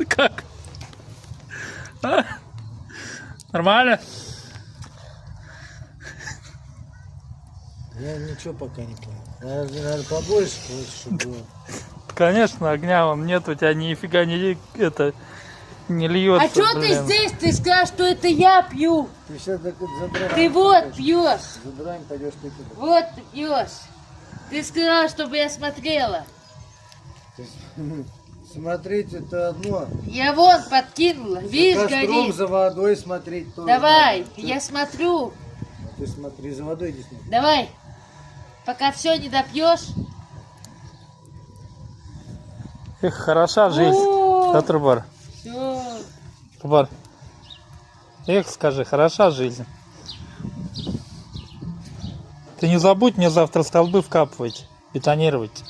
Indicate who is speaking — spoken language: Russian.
Speaker 1: Как? А? Нормально?
Speaker 2: Я ничего пока не понял. Наверное, побольше, чтобы было.
Speaker 1: Конечно, огня вон нет, у тебя нифига не льется.
Speaker 3: А что ты здесь? Ты сказал, что это я пью.
Speaker 2: Ты сейчас задраем.
Speaker 3: Ты вот пьешь.
Speaker 2: Задраем, пойдешь ты туда.
Speaker 3: Вот ты пьешь. Ты сказал, чтобы я смотрела.
Speaker 2: То есть, смотреть это одно.
Speaker 3: Я вон подкинула. Видишь,
Speaker 2: За костром,
Speaker 3: горит.
Speaker 2: за водой смотреть тоже.
Speaker 3: Давай,
Speaker 2: надо.
Speaker 3: я смотрю.
Speaker 2: А ты смотри, за водой иди смотри.
Speaker 3: Давай. Пока все не допьешь.
Speaker 1: Эх, хороша жизнь.
Speaker 3: О,
Speaker 1: Да, Трубар?
Speaker 3: все.
Speaker 1: Трубар. Эх, скажи, хороша жизнь. Ты не забудь мне завтра столбы вкапывать, бетонировать.